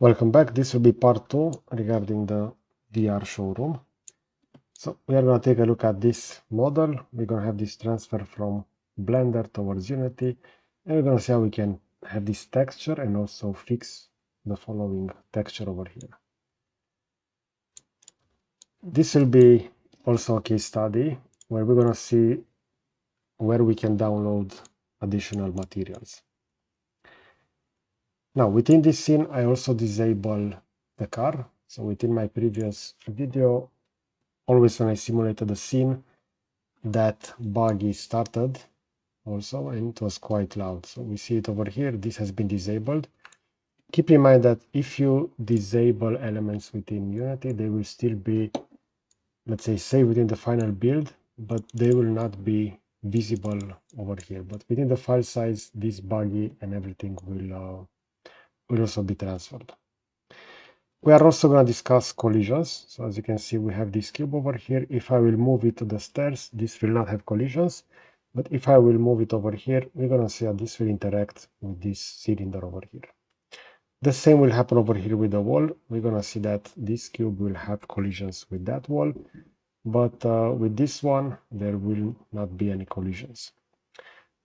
Welcome back. This will be part 2 regarding the VR showroom. So we are going to take a look at this model. We're going to have this transfer from Blender towards Unity, and we're going to see how we can have this texture and also fix the following texture over here. This will be also a case study where we're going to see where we can download additional materials. Now, within this scene, I also disable the car. So within my previous video, always when I simulated the scene, that buggy started also, and it was quite loud. So we see it over here. This has been disabled. Keep in mind that if you disable elements within Unity, they will still be, let's say, saved within the final build, but they will not be visible over here. But within the file size, this buggy and everything will also be transferred. We are also going to discuss collisions. So as you can see, we have this cube over here. If I will move it to the stairs, this will not have collisions. But if I will move it over here, we're going to see that this will interact with this cylinder over here. The same will happen over here with the wall. We're going to see that this cube will have collisions with that wall. But with this one, there will not be any collisions.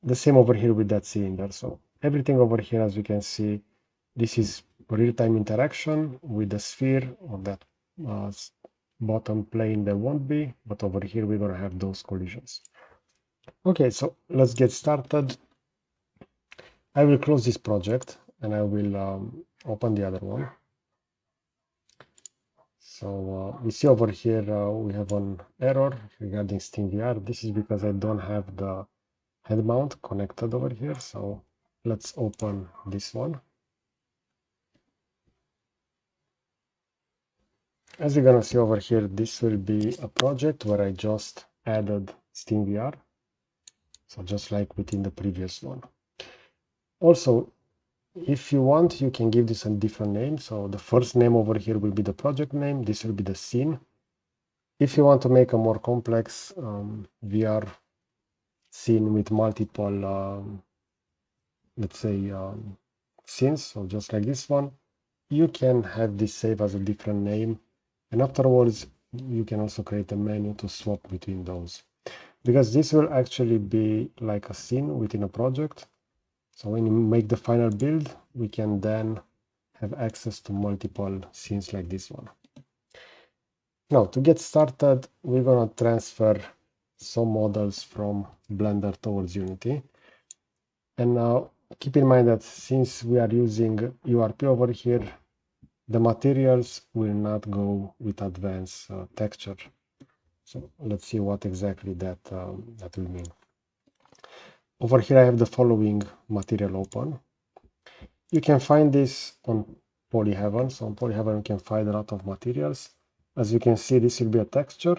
The same over here with that cylinder. So everything over here, as you can see, this is real-time interaction with the sphere on that bottom plane. There won't be, but over here we're going to have those collisions. Okay, so let's get started. I will close this project and I will open the other one. So we see over here we have an error regarding steamvr. This is because I don't have the head mount connected over here. So let's open this one. As you're gonna see over here, this will be a project where I just added steamvr. So just like within the previous one. Also, if you want, you can give this a different name. So the first name over here will be the project name. This will be the scene. If you want to make a more complex VR scene with multiple, let's say, scenes, so just like this one, you can have this save as a different name. And afterwards, you can also create a menu to swap between those. Because this will actually be like a scene within a project. So when you make the final build, we can then have access to multiple scenes like this one. Now, to get started, we're going to transfer some models from Blender towards Unity. And now keep in mind that since we are using URP over here, the materials will not go with advanced texture. So let's see what exactly that will mean. Over here I have the following material open. You can find this on Polyheaven. So on Polyheaven you can find a lot of materials. As you can see, this will be a texture.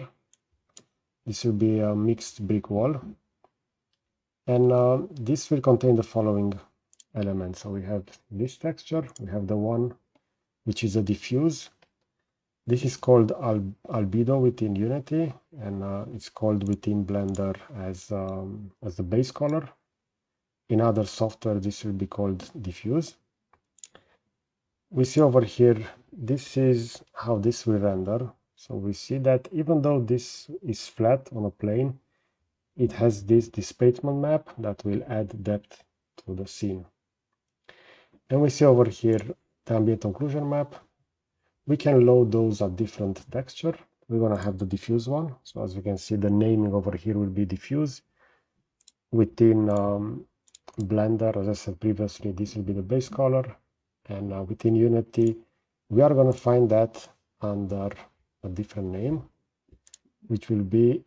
This will be a mixed brick wall. And this will contain the following elements. So we have this texture, we have the one which is a diffuse. This is called albedo within Unity, and it's called within Blender as the base color. In other software, this will be called diffuse. We see over here, this is how this will render. So we see that even though this is flat on a plane, it has this displacement map that will add depth to the scene. And we see over here the ambient occlusion map. We can load those at different texture. We're going to have the diffuse one. So as you can see, the naming over here will be diffuse. Within Blender, as I said previously, this will be the base color. And within Unity, we are going to find that under a different name, which will be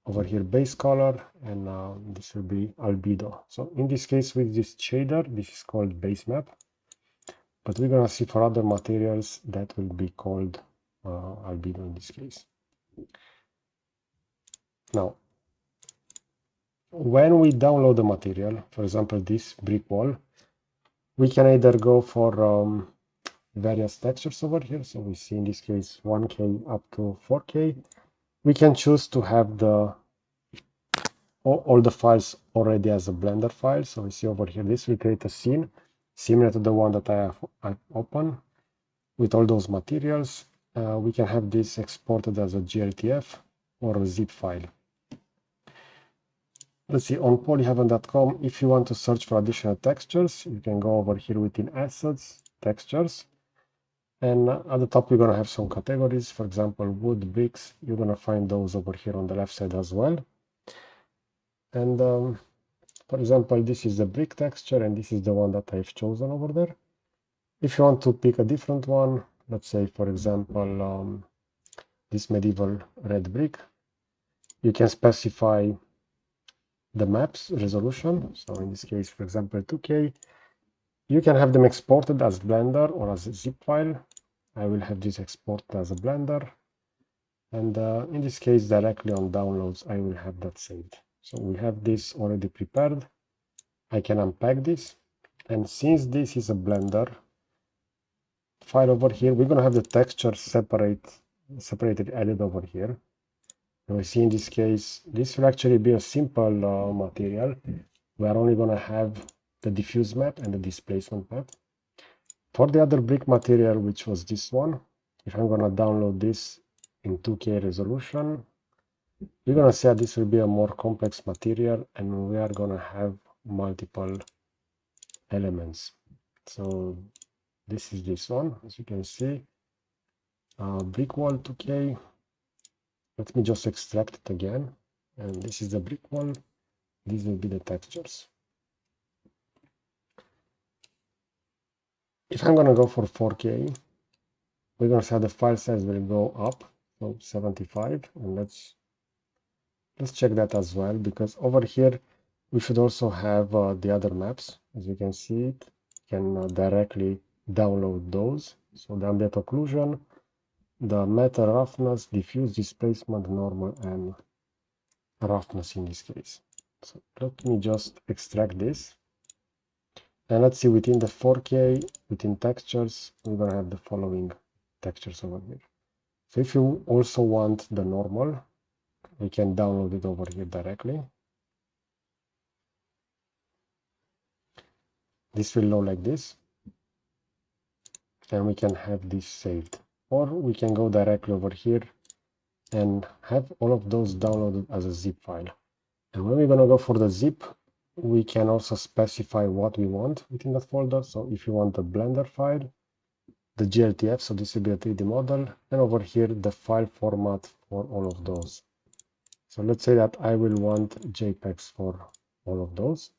over here base color, and this will be albedo. So in this case, with this shader, this is called base map. But we're going to see for other materials that will be called albedo in this case. Now, when we download the material, for example, this brick wall, we can either go for various textures over here. So we see in this case 1K up to 4K. We can choose to have all the files already as a Blender file. So we see over here, this will create a scene similar to the one that I have open. with all those materials. We can have this exported as a GLTF or a zip file. Let's see, on polyheaven.com, if you want to search for additional textures, you can go over here within Assets, Textures, and at the top we're going to have some categories. For example, wood, bricks. You're going to find those over here on the left side as well. And for example, this is the brick texture, and this is the one that I've chosen over there. If you want to pick a different one, let's say, for example, this medieval red brick, you can specify the maps resolution. So in this case, for example, 2K. You can have them exported as Blender or as a zip file. I will have this exported as a Blender. And in this case, directly on downloads, I will have that saved. So we have this already prepared. I can unpack this. And since this is a Blender file over here, we're going to have the texture separated added over here. And we see in this case, this will actually be a simple material. We are only going to have the diffuse map and the displacement map. For the other brick material, which was this one, if I'm going to download this in 2K resolution, you're going to see that this will be a more complex material, and we are going to have multiple elements. So this is this one, as you can see, brick wall 2K. Let me just extract it again. And this is the brick wall. These will be the textures. If I'm going to go for 4K, we're going to see the file size will go up, so 75. And let's check that as well, because over here we should also have the other maps. As you can see, it can directly download those. So the ambient occlusion, the metal roughness, diffuse, displacement, normal, and roughness in this case. So let me just extract this. And let's see, within the 4K, within textures, we're going to have the following textures over here. So if you also want the normal, we can download it over here directly. This will load like this. And we can have this saved. Or we can go directly over here and have all of those downloaded as a zip file. And when we're going to go for the zip, we can also specify what we want within that folder. So if you want the Blender file, the GLTF, so this will be a 3D model, and over here the file format for all of those. So let's say that I will want JPEGs for all of those.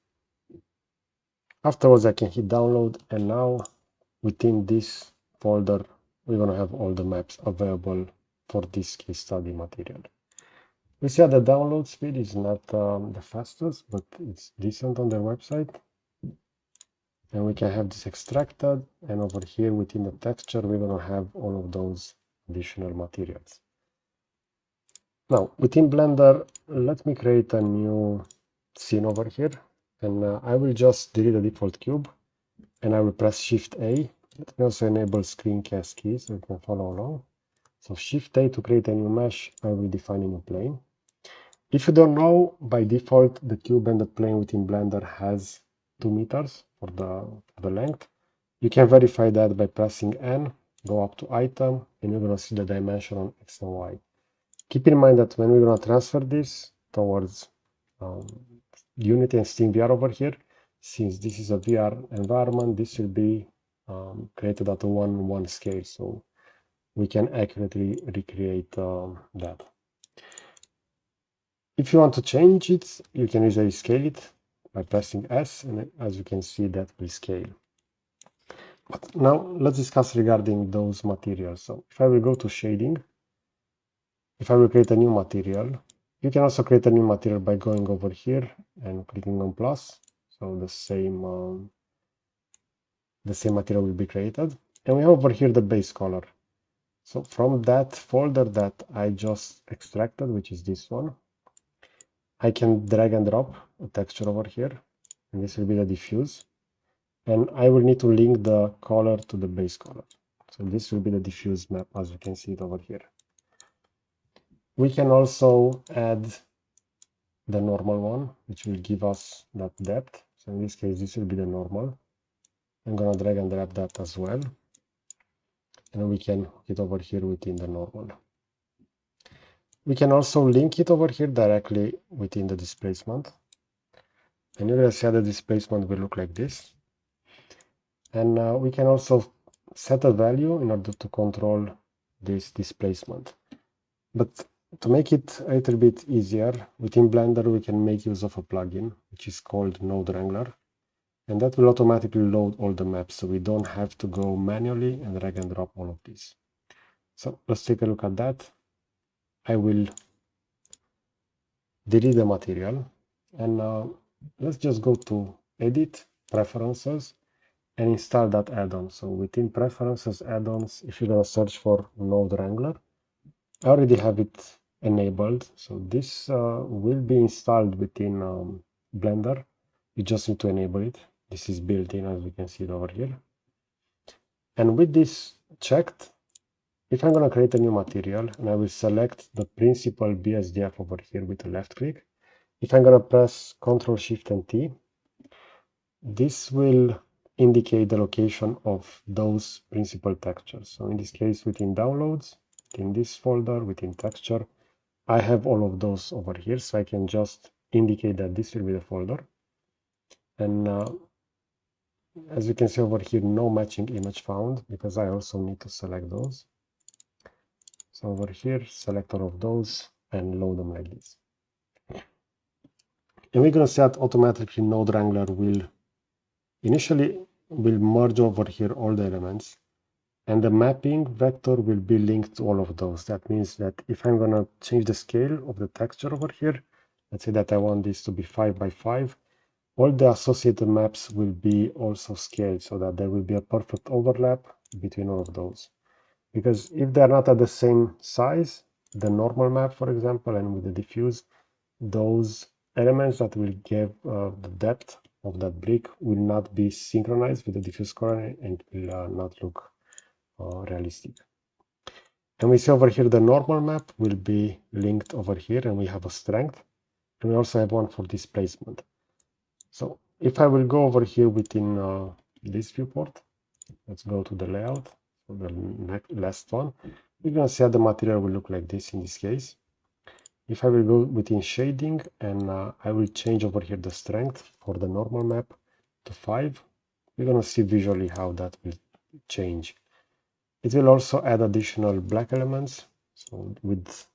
Afterwards I can hit download, and now within this folder we're going to have all the maps available for this case study material. We see that the download speed is not the fastest, but it's decent on their website. And we can have this extracted, and over here within the texture we're going to have all of those additional materials. Now within Blender, let me create a new scene over here, and I will just delete the default cube, and I will press Shift A. Let me also enable screencast keys so you can follow along. So Shift A to create a new mesh. I will define a new plane. If you don't know, by default the cube and the plane within Blender has 2 meters for the length. You can verify that by pressing N, go up to item, and you're going to see the dimension on X and Y. Keep in mind that when we're going to transfer this towards Unity and SteamVR over here, since this is a VR environment, this will be created at a 1:1 scale, so we can accurately recreate that. If you want to change it, you can easily scale it by pressing S, and as you can see, that will scale. But now let's discuss regarding those materials. So if I will go to shading, if I will create a new material, you can also create a new material by going over here and clicking on plus. So the same material will be created. And we have over here the base color. So from that folder that I just extracted, which is this one, I can drag and drop a texture over here, and this will be the diffuse. And I will need to link the color to the base color. So this will be the diffuse map, as you can see it over here. We can also add the normal one, which will give us that depth. So in this case, this will be the normal. I'm going to drag and drop that as well. and we can hook it over here within the normal. We can also link it over here directly within the displacement. And you're going to see how the displacement will look like this. And we can also set a value in order to control this displacement. But to make it a little bit easier, within Blender we can make use of a plugin, which is called Node Wrangler. And that will automatically load all the maps, so we don't have to go manually and drag and drop all of these. So let's take a look at that. I will delete the material, and let's just go to Edit, Preferences, and install that add-on. So within Preferences, Add-ons, if you're going to search for Node Wrangler, I already have it enabled. So this will be installed within Blender. You just need to enable it. This is built in, as we can see it over here. And with this checked, if I'm going to create a new material, and I will select the principal BSDF over here with a left click, if I'm going to press Ctrl Shift and T, this will indicate the location of those principal textures. So in this case, within Downloads, within this folder, within Texture, I have all of those over here, so I can just indicate that this will be the folder. And as you can see over here, no matching image found, because I also need to select those. So over here, select all of those and load them like this. And we're going to set automatically Node Wrangler will initially merge over here all the elements, and the mapping vector will be linked to all of those. That means that if I'm going to change the scale of the texture over here, let's say that I want this to be 5 by 5, all the associated maps will be also scaled so that there will be a perfect overlap between all of those. Because if they're not at the same size, the normal map, for example, and with the diffuse, those elements that will give the depth of that brick will not be synchronized with the diffuse color and will not look realistic. And we see over here the normal map will be linked over here, and we have a strength, and we also have one for displacement. So if I will go over here within this viewport, let's go to the layout, so the last one, we're going to see how the material will look like this in this case. If I will go within shading, and I will change over here the strength for the normal map to 5, we're going to see visually how that will change. It will also add additional black elements, so with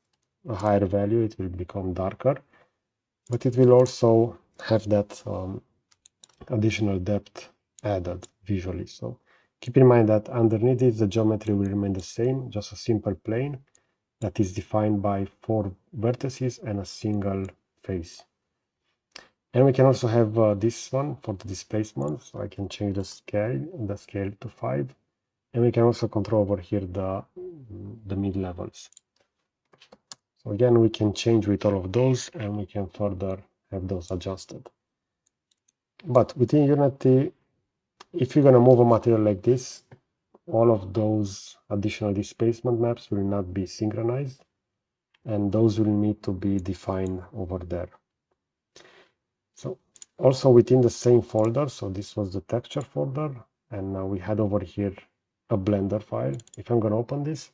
a higher value it will become darker, but it will also have that additional depth added visually. So keep in mind that underneath it the geometry will remain the same, just a simple plane that is defined by 4 vertices and a single face. And we can also have this one for the displacement, so I can change the scale to 5, and we can also control over here the mid levels. So again, we can change with all of those, and we can further have those adjusted. But within Unity, if you're going to move a material like this, all of those additional displacement maps will not be synchronized, and those will need to be defined over there. So also within the same folder, so this was the texture folder, and now we had over here a Blender file. If I'm going to open this,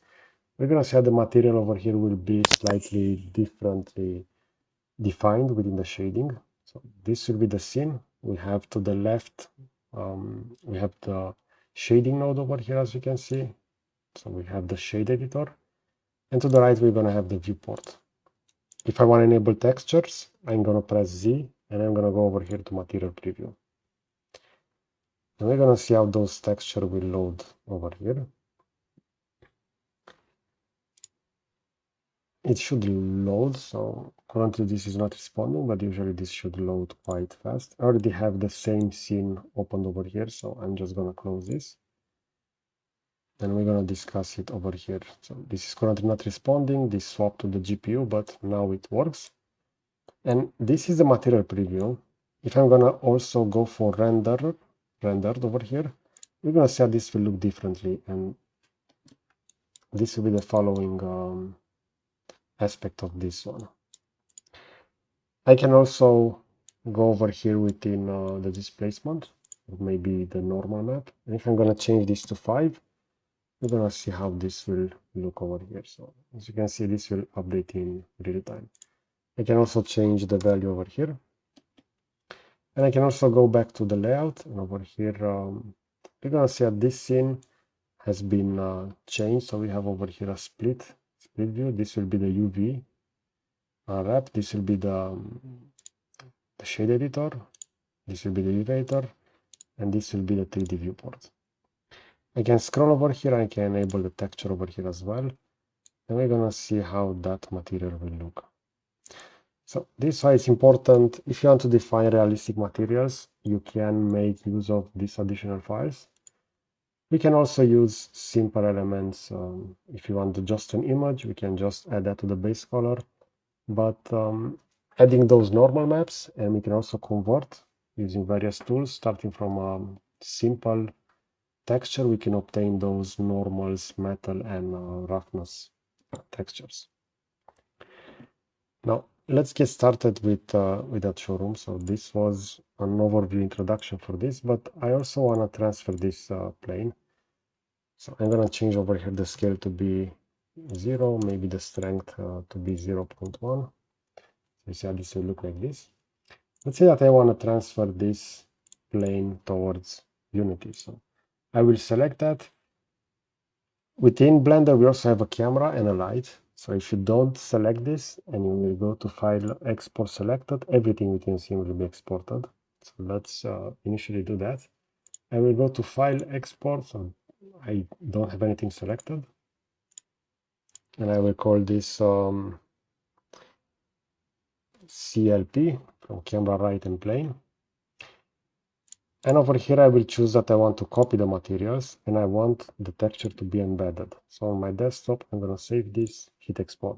we're going to see how the material over here will be slightly differently defined within the shading. So this will be the scene. We have to the left, we have the shading node over here, as you can see. So we have the shade editor, and to the right we're going to have the viewport. If I want to enable textures, I'm going to press Z, and I'm going to go over here to material preview. And we're going to see how those textures will load over here. It should load, so currently this is not responding, but usually this should load quite fast. I already have the same scene opened over here, so I'm just going to close this. And we're going to discuss it over here. So this is currently not responding, this swapped to the GPU, but now it works. And this is the material preview. If I'm going to also go for rendered over here, we're going to see how this will look differently. And this will be the following aspect of this one. I can also go over here within the displacement, maybe the normal map. And if I'm going to change this to 5, we're gonna see how this will look over here. So as you can see, this will update in real time. I can also change the value over here. And I can also go back to the layout, and over here, we're gonna see that this scene has been changed. So we have over here a split view. This will be the UV wrap. This will be the shade editor. This will be the UV editor, and this will be the 3D viewport. I can scroll over here. I can enable the texture over here as well. And we're gonna see how that material will look. So this is why it's important. If you want to define realistic materials, you can make use of these additional files. We can also use simple elements. If you want just an image, we can just add that to the base color. But adding those normal maps, and we can also convert using various tools, starting from simple texture, we can obtain those normals, metal, and roughness textures. Now, let's get started with that showroom. So this was an overview introduction for this, but I also want to transfer this plane. So I'm going to change over here the scale to be 0, maybe the strength to be 0.1. You see how this will look like this. Let's say that I want to transfer this plane towards Unity. So I will select that. Within Blender, we also have a camera and a light. So if you don't select this and you will go to File, Export Selected, everything within scene will be exported. So let's initially do that. I will go to File, Export. So I don't have anything selected. And I will call this CLP from camera right and plane. And over here, I will choose that I want to copy the materials and I want the texture to be embedded. So on my desktop, I'm going to save this, hit export.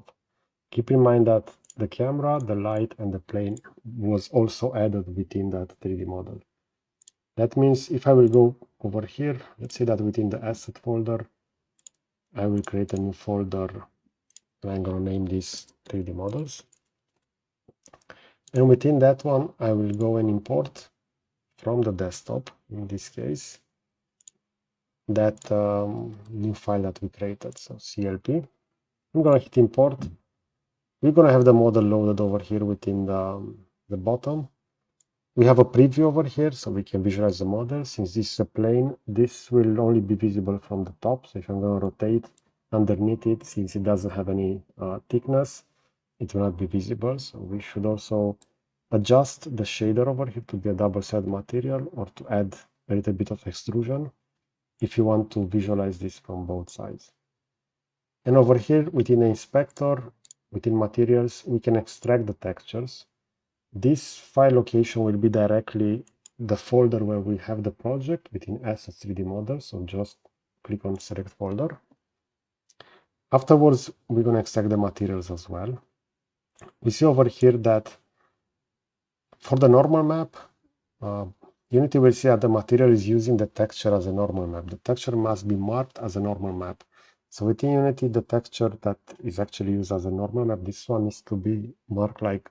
Keep in mind that the camera, the light, and the plane was also added within that 3D model. That means if I will go over here, let's say that within the asset folder, I will create a new folder and I'm going to name this 3D models. And within that one, I will go and import from the desktop, in this case, that new file that we created, so CLP. I'm going to hit import. We're going to have the model loaded over here within the bottom. We have a preview over here, so we can visualize the model. Since this is a plane, this will only be visible from the top. So if I'm going to rotate underneath it, since it doesn't have any thickness, it will not be visible. So we should also adjust the shader over here to be a double-sided material or to add a little bit of extrusion if you want to visualize this from both sides. And over here within the inspector, within materials, we can extract the textures. This file location will be directly the folder where we have the project within Assets 3D Model. So just click on Select Folder. Afterwards, we're going to extract the materials as well. We see over here that for the normal map, Unity will see that the material is using the texture as a normal map. The texture must be marked as a normal map. So within Unity, the texture that is actually used as a normal map, this one needs to be marked like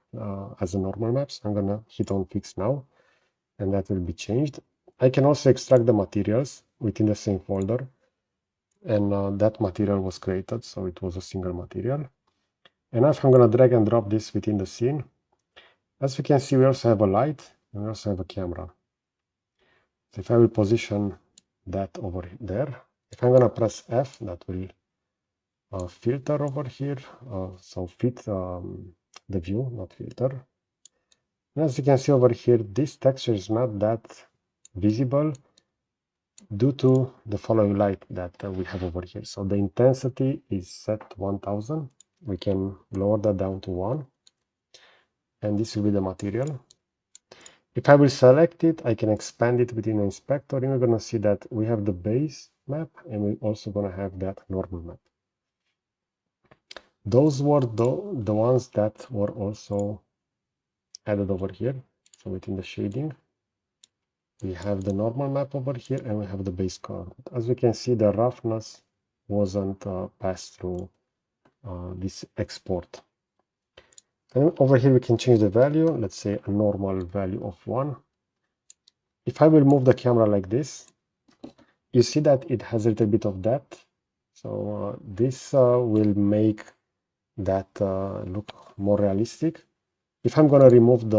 as a normal map. So I'm going to hit on Fix now, and that will be changed. I can also extract the materials within the same folder, and that material was created, so it was a single material. And now if I'm going to drag and drop this within the scene, as we can see, we also have a light and we also have a camera. So if I will position that over there, if I'm going to press F, that will filter over here, so fit the view, not filter. And as you can see over here, this texture is not that visible due to the following light that we have over here. So the intensity is set to 1000. We can lower that down to 1. And this will be the material. If I will select it, I can expand it within the inspector, and we're going to see that we have the base map, and we're also going to have that normal map. Those were the ones that were also added over here. So within the shading, we have the normal map over here, and we have the base color. But as we can see, the roughness wasn't passed through this export. And over here, we can change the value. Let's say a normal value of 1. If I will move the camera like this, you see that it has a little bit of depth. So this will make that look more realistic. If I'm going to remove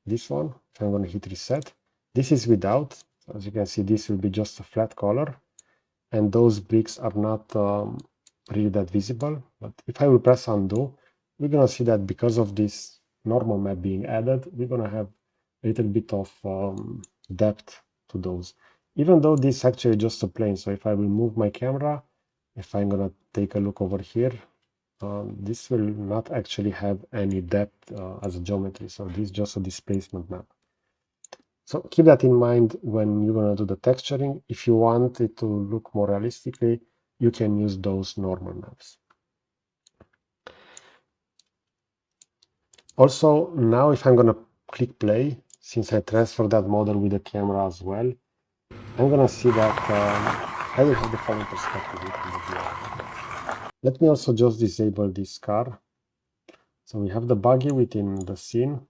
this one, if I'm going to hit reset, this is without. So as you can see, this will be just a flat color, and those bricks are not really that visible. But if I will press undo, we're going to see that because of this normal map being added, we're going to have a little bit of depth to those. Even though this is actually just a plane, so if I will move my camera, if I'm going to take a look over here, this will not actually have any depth as a geometry, so this is just a displacement map. So keep that in mind when you're going to do the texturing. If you want it to look more realistically, you can use those normal maps. Also, now if I'm going to click play, since I transfer that model with the camera as well, I'm going to see that I will have the following perspective within the VR. Let me also just disable this car. So we have the buggy within the scene.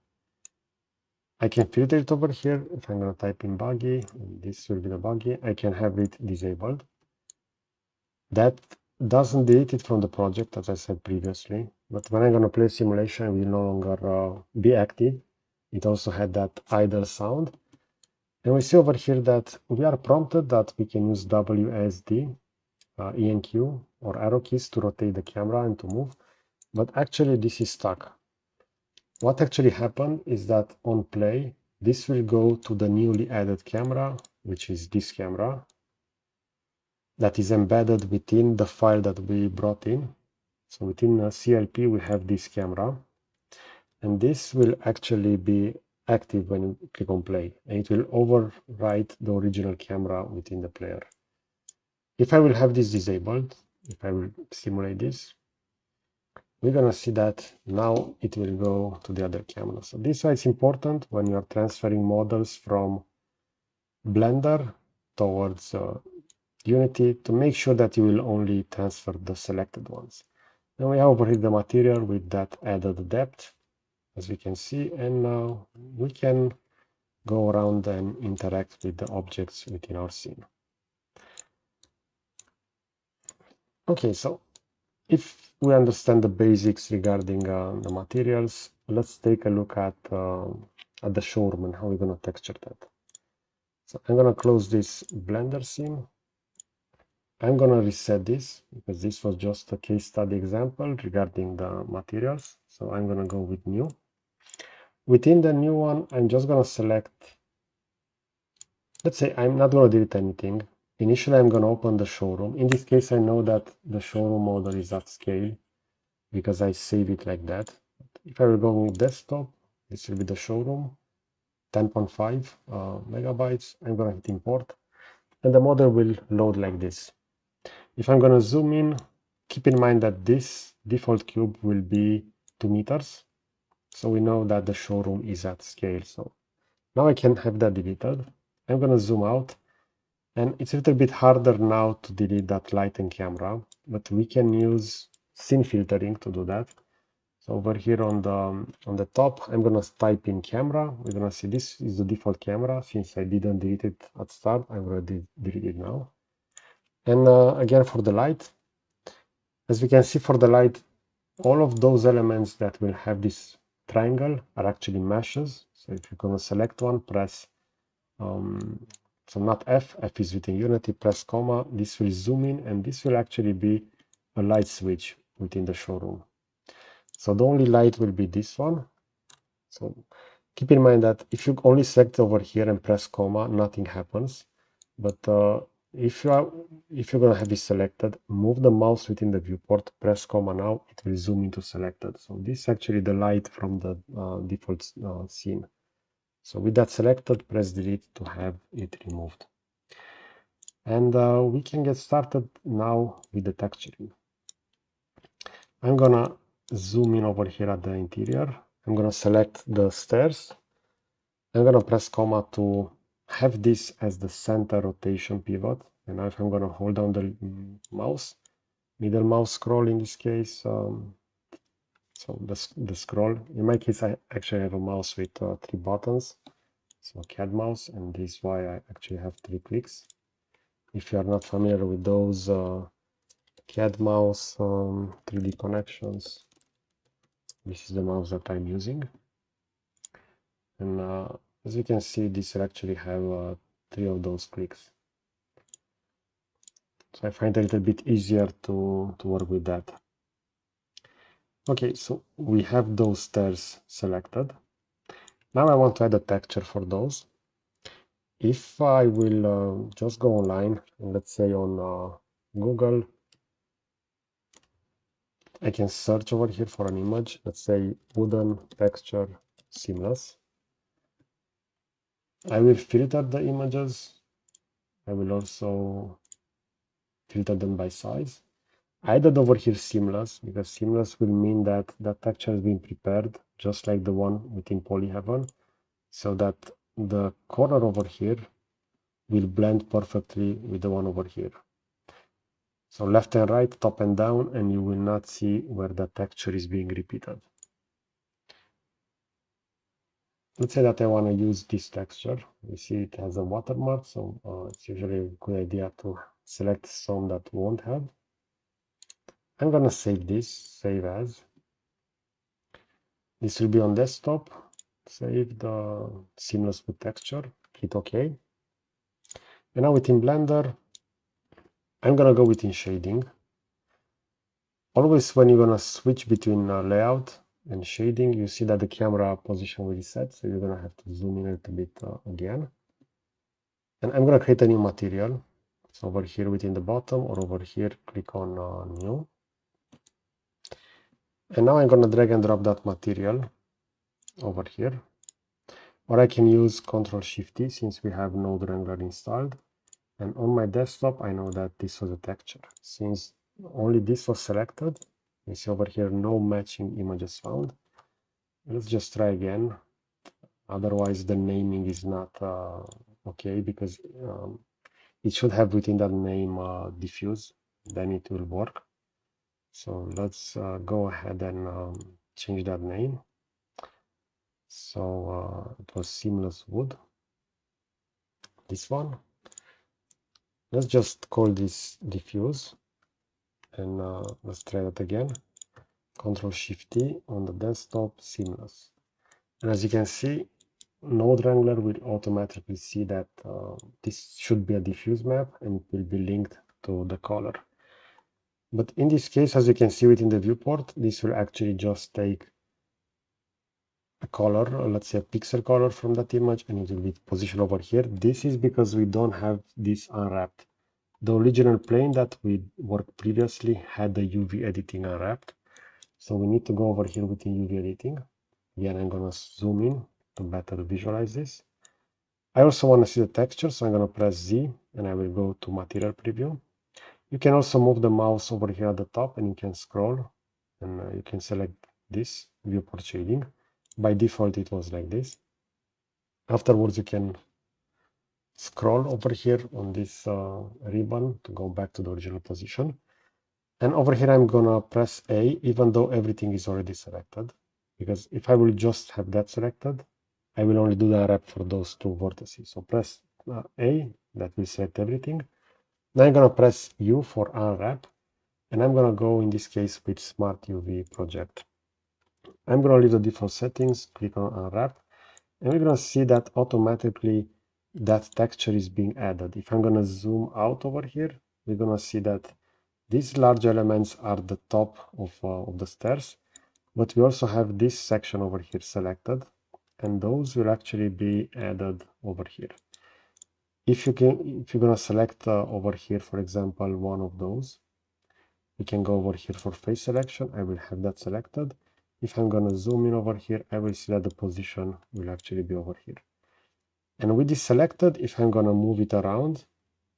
I can filter it over here. If I'm going to type in buggy, this will be the buggy, I can have it disabled. That doesn't delete it from the project, as I said previously, but when I'm going to play simulation, it will no longer be active. It also had that idle sound. And we see over here that we are prompted that we can use WASD, ENQ, or arrow keys to rotate the camera and to move, but actually this is stuck. What actually happened is that on play, this will go to the newly added camera, which is this camera, that is embedded within the file that we brought in. So within CLP, we have this camera, and this will actually be active when you click on play, and it will overwrite the original camera within the player. If I will have this disabled, if I will simulate this, we're going to see that now it will go to the other camera. So this is why it's important when you are transferring models from Blender towards Unity to make sure that you will only transfer the selected ones. Then we have over here the material with that added depth, as we can see, and now we can go around and interact with the objects within our scene. Okay, so if we understand the basics regarding the materials, let's take a look at the showroom and how we're going to texture that. So I'm going to close this Blender scene. I'm going to reset this because this was just a case study example regarding the materials. So I'm going to go with new. Within the new one, I'm just going to select, let's say I'm not going to delete anything. Initially, I'm going to open the showroom. In this case, I know that the showroom model is at scale because I save it like that. If I will go with desktop, this will be the showroom, 10.5 megabytes. I'm going to hit import, and the model will load like this. If I'm going to zoom in, keep in mind that this default cube will be 2 meters. So we know that the showroom is at scale. So now I can have that deleted. I'm going to zoom out, and it's a little bit harder now to delete that light and camera, but we can use scene filtering to do that. So over here on the top, I'm going to type in camera. We're going to see this is the default camera. Since I didn't delete it at start, I'm going to delete it now. And again, for the light, as we can see for the light, all of those elements that will have this triangle are actually meshes. So if you're going to select one, press, so not F, F is within Unity, press comma, this will zoom in, and this will actually be a light switch within the showroom. So the only light will be this one. So keep in mind that if you only select over here and press comma, nothing happens. But if you're going to have it selected, move the mouse within the viewport, press comma now, it will zoom into selected. So this is actually the light from the default scene. So with that selected, press delete to have it removed. And we can get started now with the texturing. I'm gonna zoom in over here at the interior. I'm gonna select the stairs. I'm gonna press comma to have this as the center rotation pivot. And now if I'm gonna hold down the mouse, middle mouse scroll in this case, so the scroll. In my case, I actually have a mouse with 3 buttons. So CAD mouse, and this is why I actually have 3 clicks. If you are not familiar with those, CAD mouse 3D connections. This is the mouse that I'm using. And as you can see, this will actually have 3 of those clicks. So I find it a little bit easier to work with that. Okay, so we have those stairs selected. Now I want to add a texture for those. If I will just go online, and let's say on Google, I can search over here for an image. Let's say wooden texture seamless. I will filter the images. I will also filter them by size. I added over here seamless because seamless will mean that that texture has been prepared just like the one within Polyheaven, so that the corner over here will blend perfectly with the one over here. So left and right, top and down, and you will not see where the texture is being repeated. Let's say that I want to use this texture. You see it has a watermark, so it's usually a good idea to select some that won't have. I'm gonna save this, save as. This will be on desktop. Save the seamless with texture, hit OK. And now within Blender, I'm gonna go within shading. Always when you're gonna switch between layout and shading, you see that the camera position will be set, so you're gonna have to zoom in a little bit again. And I'm gonna create a new material. So over here within the bottom or over here, click on new. And now I'm gonna drag and drop that material over here. Or I can use Ctrl-Shift-T since we have Node Wrangler installed. And on my desktop, I know that this was a texture. Since only this was selected, you see over here, no matching images found. Let's just try again. Otherwise, the naming is not okay because it should have within that name diffuse, then it will work. So let's go ahead and change that name. So it was seamless wood, this one. Let's just call this diffuse, and let's try that again. Ctrl-Shift-T on the desktop, seamless. And as you can see, Node Wrangler will automatically see that this should be a diffuse map and it will be linked to the color. But in this case, as you can see within the viewport, this will actually just take a color, let's say a pixel color from that image, and it will be positioned over here. This is because we don't have this unwrapped. The original plane that we worked previously had the UV editing unwrapped. So we need to go over here within UV editing. Again, I'm gonna zoom in to better visualize this. I also want to see the texture, so I'm gonna press Z and I will go to material preview. You can also move the mouse over here at the top and you can scroll and you can select this viewport shading. By default, it was like this. Afterwards, you can scroll over here on this ribbon to go back to the original position. And over here, I'm gonna press A, even though everything is already selected. Because if I will just have that selected, I will only do the unwrap for those two vertices. So press A, that will select everything. Now I'm gonna press U for unwrap, and I'm gonna go in this case with Smart UV project. I'm gonna leave the default settings, click on unwrap, and we're gonna see that automatically that texture is being added. If I'm gonna zoom out over here, we're gonna see that these large elements are the top of the stairs, but we also have this section over here selected, and those will actually be added over here. If you're gonna select over here, for example, one of those, we can go over here for face selection. I will have that selected. If I'm gonna zoom in over here, I will see that the position will actually be over here. And with this selected, if I'm gonna move it around,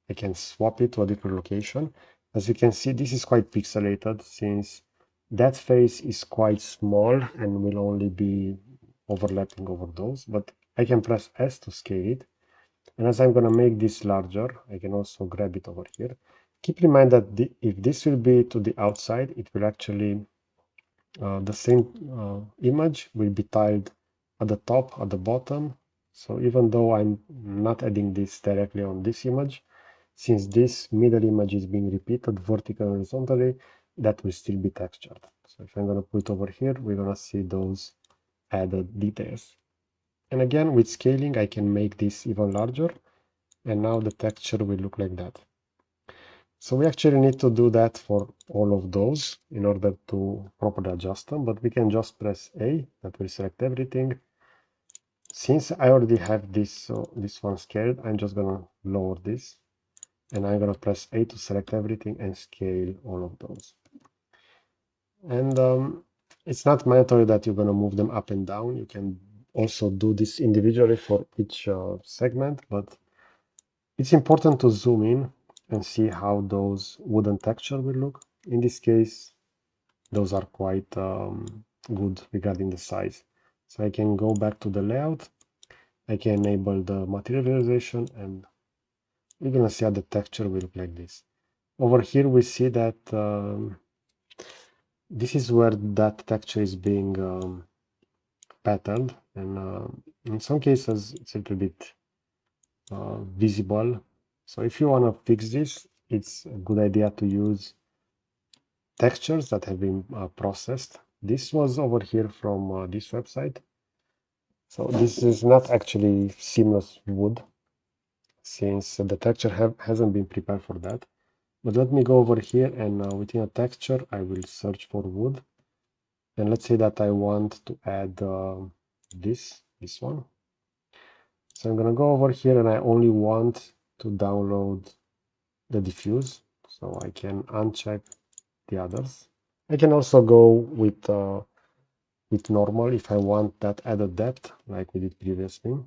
I can swap it to a different location. As you can see, this is quite pixelated since that face is quite small and will only be overlapping over those, but I can press S to scale it. And as I'm gonna make this larger, I can also grab it over here. Keep in mind that if this will be to the outside, it will actually, the same image will be tiled at the top, at the bottom. So even though I'm not adding this directly on this image, since this middle image is being repeated vertically and horizontally, that will still be textured. So if I'm going to put it over here, we're going to see those added details. And again, with scaling, I can make this even larger. And now the texture will look like that. So we actually need to do that for all of those in order to properly adjust them, but we can just press A, that will select everything. Since I already have this one scaled, I'm just gonna lower this, and I'm gonna press A to select everything and scale all of those. And it's not mandatory that you're gonna move them up and down. You can also do this individually for each segment, but it's important to zoom in and see how those wooden texture will look. In this case, those are quite good regarding the size. So I can go back to the layout. I can enable the material realization, and we're gonna see how the texture will look like this. Over here, we see that this is where that texture is being patterned, and in some cases, it's a little bit visible. So if you want to fix this, it's a good idea to use textures that have been processed. This was over here from this website. So this is not actually seamless wood, since the texture hasn't been prepared for that. But let me go over here, and within a texture, I will search for wood. And let's say that I want to add this one. So I'm gonna go over here, and I only want to download the diffuse, so I can uncheck the others. I can also go with normal if I want that added depth, like we did previously.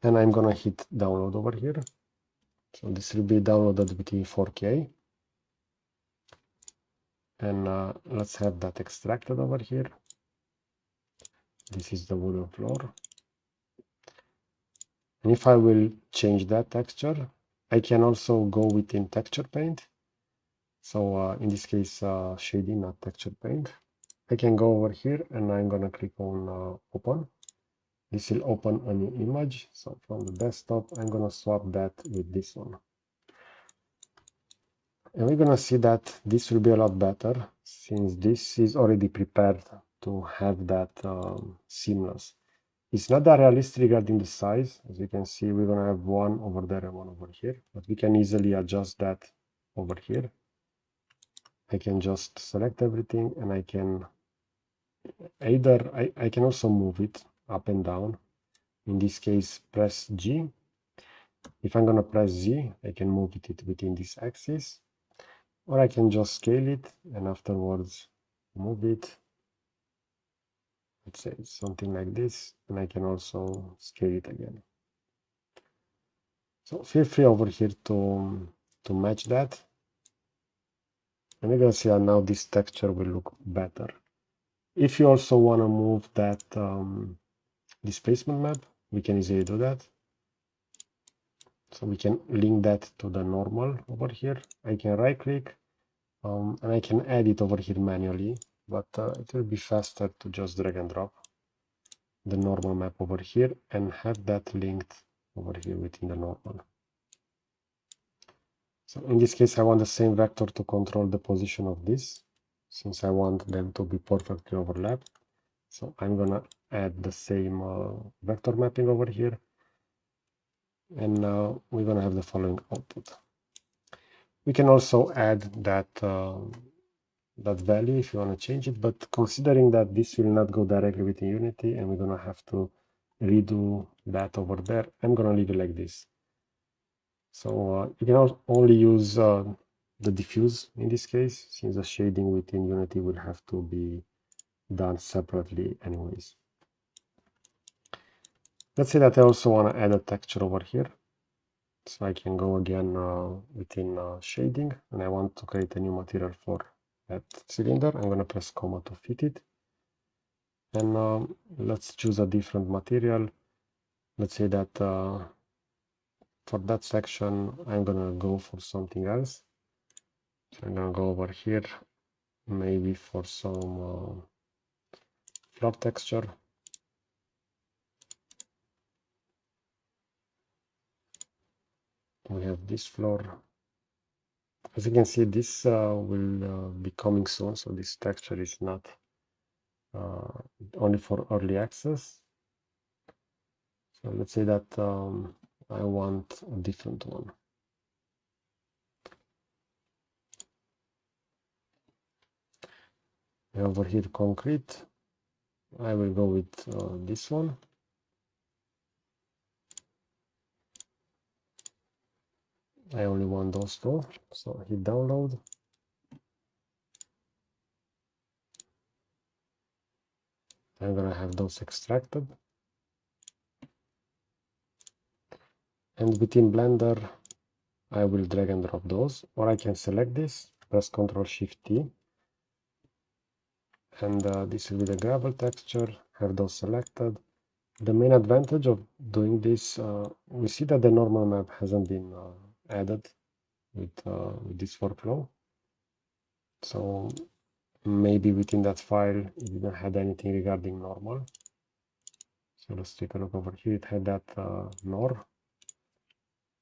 And I'm gonna hit download over here. So this will be downloaded within 4K. And let's have that extracted over here. This is the wooden floor. And if I will change that texture, I can also go within texture paint. So in this case, shading, not texture paint. I can go over here, and I'm gonna click on open. This will open a new image. So from the desktop, I'm gonna swap that with this one. And we're gonna see that this will be a lot better, since this is already prepared to have that seamless. It's not that realistic regarding the size. As you can see, we're gonna have one over there and one over here, but we can easily adjust that over here. I can just select everything, and I can I can also move it up and down. In this case, press G. If I'm gonna press Z, I can move it within this axis, or I can just scale it and afterwards move it. Let's say something like this, and I can also scale it again. So feel free over here to match that. And you're gonna see that now this texture will look better. If you also want to move that displacement map, we can easily do that. So we can link that to the normal over here. I can right click and I can add it over here manually, but it will be faster to just drag and drop the normal map over here and have that linked over here within the normal. So in this case, I want the same vector to control the position of this, since I want them to be perfectly overlapped. So I'm gonna add the same vector mapping over here, and now we're gonna have the following output. We can also add that that value if you want to change it, but considering that this will not go directly within Unity and we're gonna have to redo that over there, I'm gonna leave it like this. So you can only use the diffuse in this case, since the shading within Unity will have to be done separately anyways. Let's say that I also want to add a texture over here. So I can go again within shading, and I want to create a new material for that cylinder. I'm going to press comma to fit it. And let's choose a different material. Let's say that for that section, I'm going to go for something else. So I'm going to go over here, maybe for some floor texture. We have this floor. As you can see, this will be coming soon, so this texture is not only for early access. So let's say that I want a different one. Over here, concrete. I will go with this one. I only want those two, so hit download. I'm gonna have those extracted. And within Blender, I will drag and drop those, or I can select this, press Ctrl Shift T, and this will be the gravel texture, have those selected. The main advantage of doing this, we see that the normal map hasn't been added with this workflow. So maybe within that file, it didn't have anything regarding normal. So let's take a look over here. It had that nor,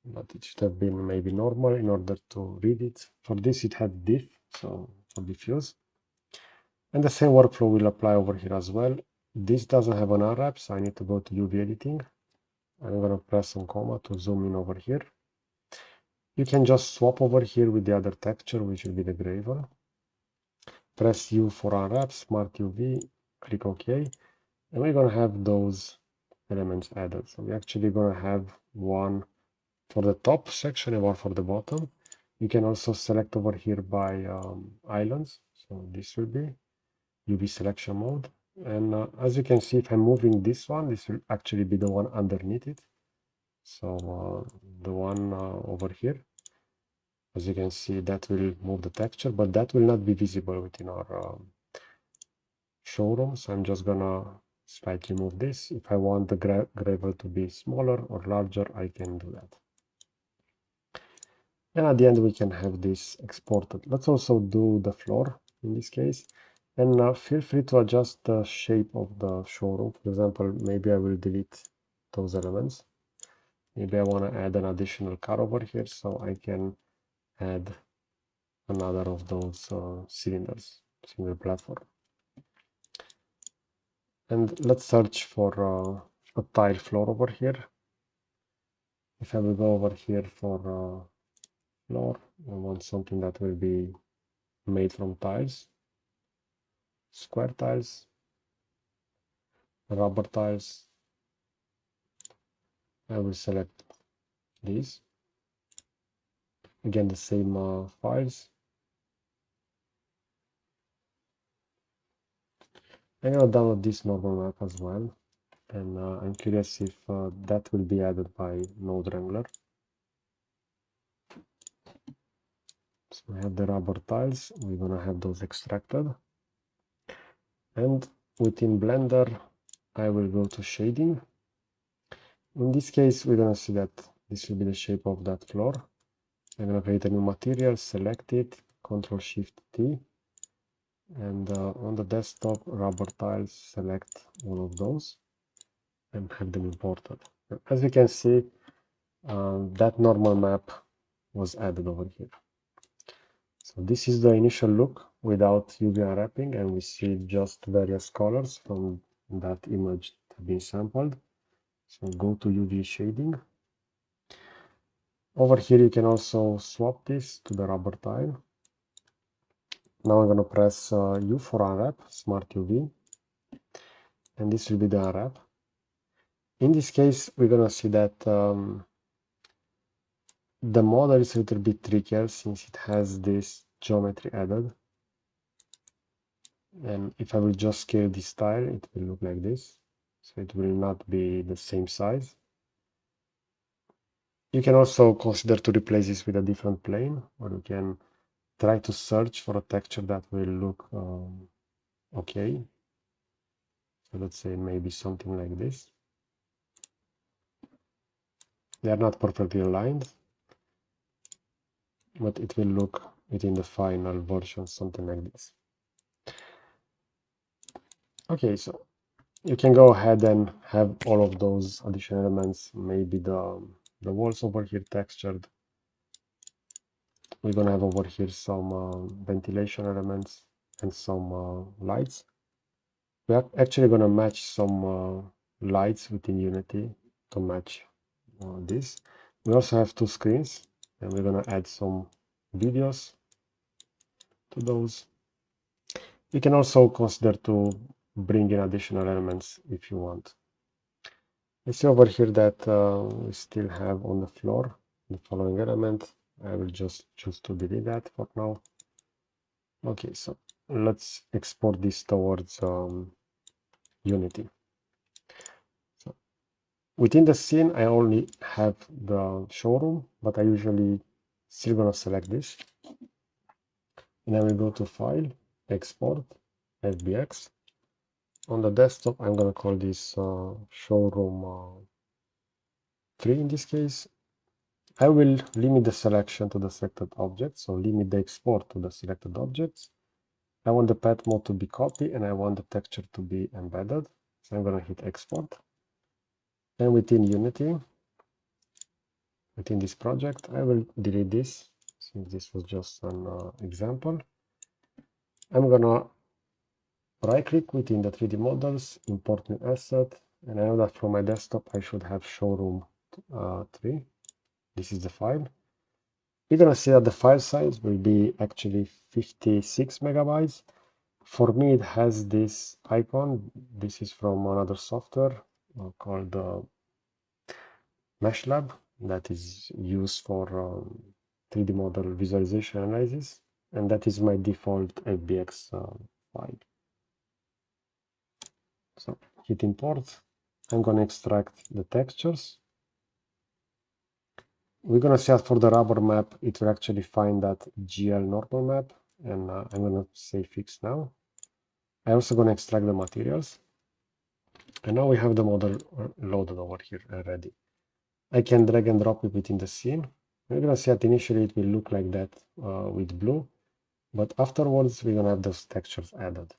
but it should have been maybe normal in order to read it. For this, it had diff, so for diffuse. And the same workflow will apply over here as well. This doesn't have an unwrap, so I need to go to UV editing. I'm going to press on comma to zoom in over here. You can just swap over here with the other texture, which will be the gravel. Press U for unwrap, Smart UV, click OK, and we're going to have those elements added. So we're actually going to have one for the top section and one for the bottom. You can also select over here by islands. So this will be UV selection mode. And as you can see, if I'm moving this one, this will actually be the one underneath it. So the one over here, as you can see, that will move the texture, but that will not be visible within our showroom. So I'm just gonna slightly move this. If I want the gravel to be smaller or larger, I can do that. And at the end, we can have this exported. Let's also do the floor in this case. And feel free to adjust the shape of the showroom. For example, maybe I will delete those elements. Maybe I want to add an additional car over here, so I can add another of those cylinders, single platform. And let's search for a tile floor over here. If I will go over here for floor, I want something that will be made from tiles, square tiles, rubber tiles. I will select these. Again, the same files. I'm gonna download this normal map as well, and I'm curious if that will be added by Node Wrangler. So we have the rubber tiles. We're gonna have those extracted, and within Blender, I will go to shading. In this case, we're gonna see that this will be the shape of that floor. I'm gonna create a new material, select it, Ctrl Shift T, and on the desktop, rubber tiles, select all of those and have them imported. As you can see, that normal map was added over here. So this is the initial look without UV unwrapping, and we see just various colors from that image that have been sampled. So go to UV shading. Over here you can also swap this to the rubber tile. Now I'm going to press U for unwrap, Smart UV, and this will be the unwrap. In this case, we're going to see that the model is a little bit trickier since it has this geometry added. And if I will just scale this tile, it will look like this. So it will not be the same size. You can also consider to replace this with a different plane, or you can try to search for a texture that will look okay. So let's say maybe something like this. They are not perfectly aligned, but it will look within the final version something like this. Okay, so you can go ahead and have all of those additional elements, maybe the walls over here textured, we're gonna have over here some ventilation elements and some lights. We're actually gonna match some lights within Unity to match this. We also have two screens, and we're gonna add some videos to those. You can also consider to bring in additional elements if you want. You see over here that we still have on the floor the following element. I will just choose to delete that for now. Okay, so let's export this towards Unity. So within the scene, I only have the showroom, but I usually still gonna select this. And I will go to File, Export, FBX. On the desktop, I'm gonna call this Showroom 3 in this case. I will limit the selection to the selected object, so limit the export to the selected objects. I want the path mode to be copy and I want the texture to be embedded. So I'm going to hit export. And within Unity, within this project, I will delete this since this was just an example. I'm going to right click within the 3D models, import new asset. And I know that from my desktop, I should have Showroom 3. This is the file. You're going to see that the file size will be actually 56 megabytes. For me, it has this icon. This is from another software called MeshLab that is used for 3D model visualization analysis. And that is my default FBX file. So hit import. I'm going to extract the textures. We're going to see that for the rubber map, it will actually find that GL normal map. And I'm going to say fix now. I'm also going to extract the materials. And now we have the model loaded over here already. I can drag and drop it within the scene. We're going to see that initially it will look like that with blue, but afterwards we're going to have those textures added.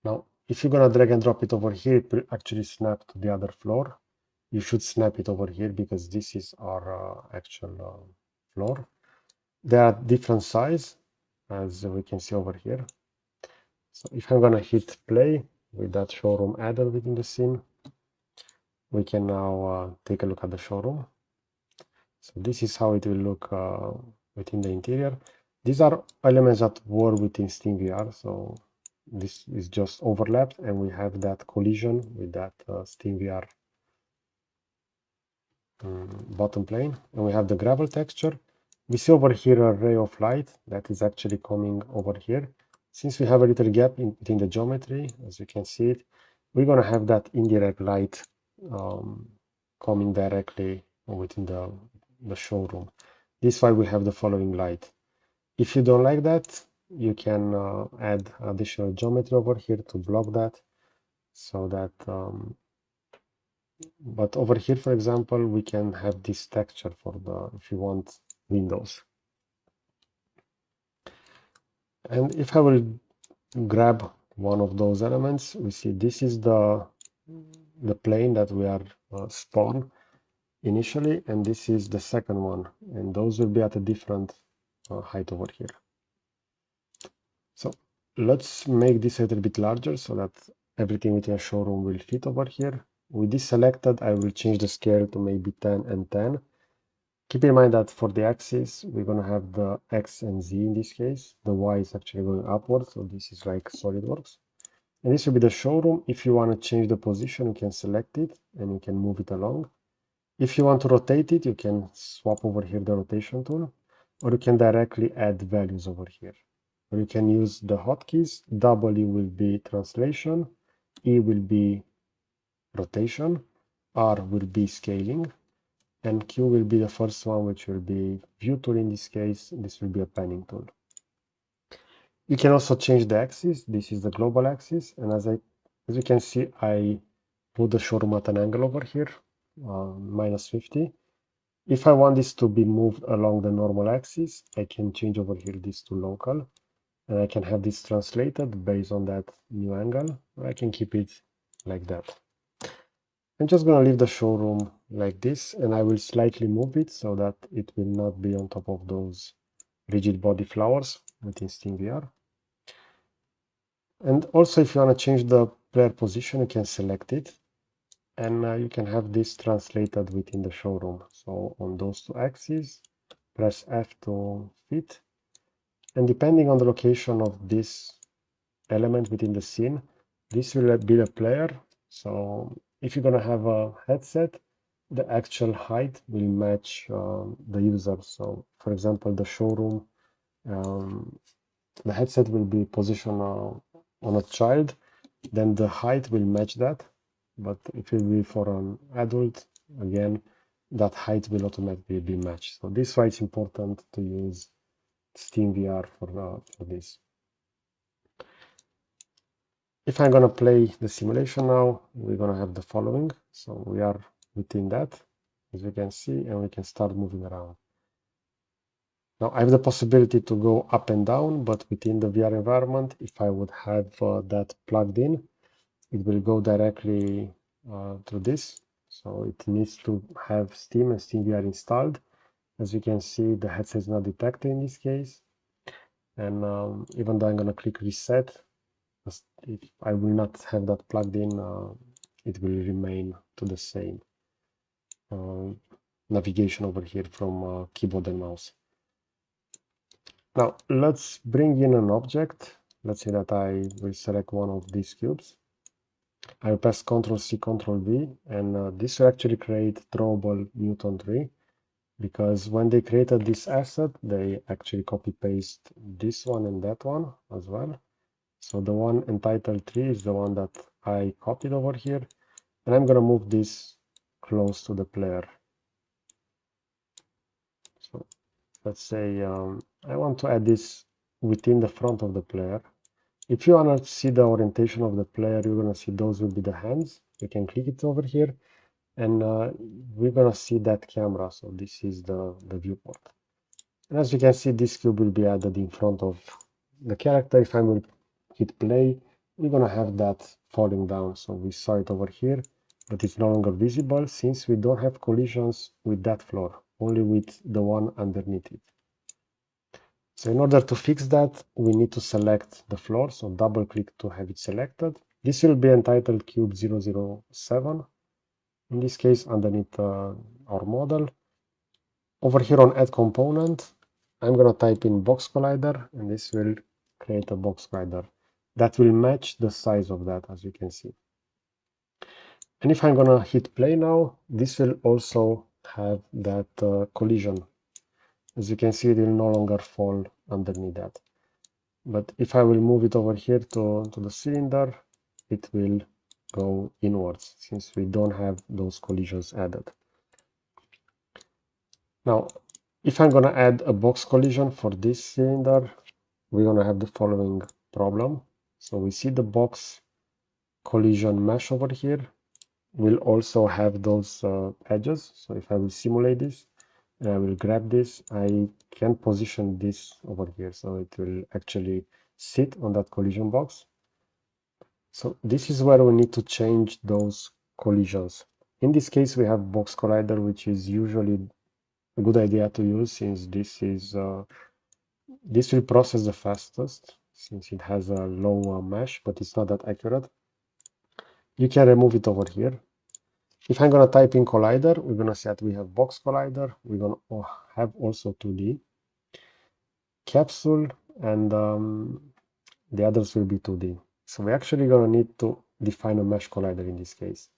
Now, if you're going to drag and drop it over here, it will actually snap to the other floor. You should snap it over here because this is our actual floor. They are different size, as we can see over here. So if I'm going to hit play with that showroom added within the scene, we can now take a look at the showroom. So this is how it will look within the interior. These are elements that were within steamvr, so this is just overlapped and we have that collision with that steamvr bottom plane, and we have the gravel texture. We see over here a ray of light that is actually coming over here. Since we have a little gap between the geometry, as you can see it, we're going to have that indirect light coming directly within the showroom. This is why we have the following light. If you don't like that, you can add additional geometry over here to block that, so that but over here, for example, we can have this texture for the, if you want, windows. And if I will grab one of those elements, we see this is the plane that we are spawned initially, and this is the second one, and those will be at a different height over here. So let's make this a little bit larger so that everything within a showroom will fit over here. With this selected, I will change the scale to maybe 10 and 10. Keep in mind that for the axis, we're going to have the X and Z in this case. The Y is actually going upwards, so this is like SolidWorks. And this will be the showroom. If you want to change the position, you can select it and you can move it along. If you want to rotate it, you can swap over here the rotation tool, or you can directly add values over here. Or you can use the hotkeys. W will be translation, E will be rotation, R will be scaling, and Q will be the first one, which will be view tool in this case. This will be a panning tool. You can also change the axis. This is the global axis, and as you can see, I put the showroom at an angle over here, -50. If I want this to be moved along the normal axis, I can change over here this to local, and I can have this translated based on that new angle, or I can keep it like that. I'm just going to leave the showroom like this, and I will slightly move it so that it will not be on top of those rigid body flowers within steamvr. And also, if you want to change the player position, you can select it, and you can have this translated within the showroom. So on those two axes, press F to fit, and depending on the location of this element within the scene, this will be the player. So if you're gonna have a headset, the actual height will match the user. So for example, the showroom, um, the headset will be positioned on a child, then the height will match that. But if it will be for an adult, again, that height will automatically be matched. So this is why it's important to use SteamVR for this. If I'm going to play the simulation now, we're going to have the following. So we are within that, as you can see, and we can start moving around. Now I have the possibility to go up and down, but within the VR environment, if I would have that plugged in, it will go directly through this. So it needs to have Steam and SteamVR installed. As you can see, the headset is not detected in this case. And even though I'm going to click reset, if I will not have that plugged in, it will remain to the same navigation over here from keyboard and mouse. Now let's bring in an object. Let's say that I will select one of these cubes. I will press Ctrl+C, Ctrl+V, and this will actually create drawable Newton tree, because when they created this asset, they actually copy-paste this one and that one as well. So the one entitled tree is the one that I copied over here, and I'm gonna move this close to the player. So let's say I want to add this within the front of the player. If you want to see the orientation of the player, you're going to see those will be the hands. You can click it over here, and we're going to see that camera. So this is the viewport. And as you can see, this cube will be added in front of the character. If I will hit play, we're going to have that falling down. So we saw it over here, but it's no longer visible since we don't have collisions with that floor, only with the one underneath it. So in order to fix that, we need to select the floor. So double click to have it selected. This will be entitled cube 007. In this case, underneath our model. Over here on add component, I'm going to type in box collider, and this will create a box collider that will match the size of that, as you can see. And if I'm going to hit play now, this will also have that collision. As you can see, it will no longer fall underneath that. But if I will move it over here to the cylinder, it will go inwards since we don't have those collisions added. Now, if I'm going to add a box collision for this cylinder, we're going to have the following problem. So we see the box collision mesh over here will also have those edges. So if I will simulate this and I will grab this, I can position this over here. So it will actually sit on that collision box. So this is where we need to change those collisions. In this case, we have box collider, which is usually a good idea to use since this will process the fastest since it has a low mesh, but it's not that accurate. You can remove it over here. If I'm going to type in collider, we're going to see that we have box collider. We're going to have also 2D capsule, and the others will be 2D. So we're actually going to need to define a mesh collider in this case.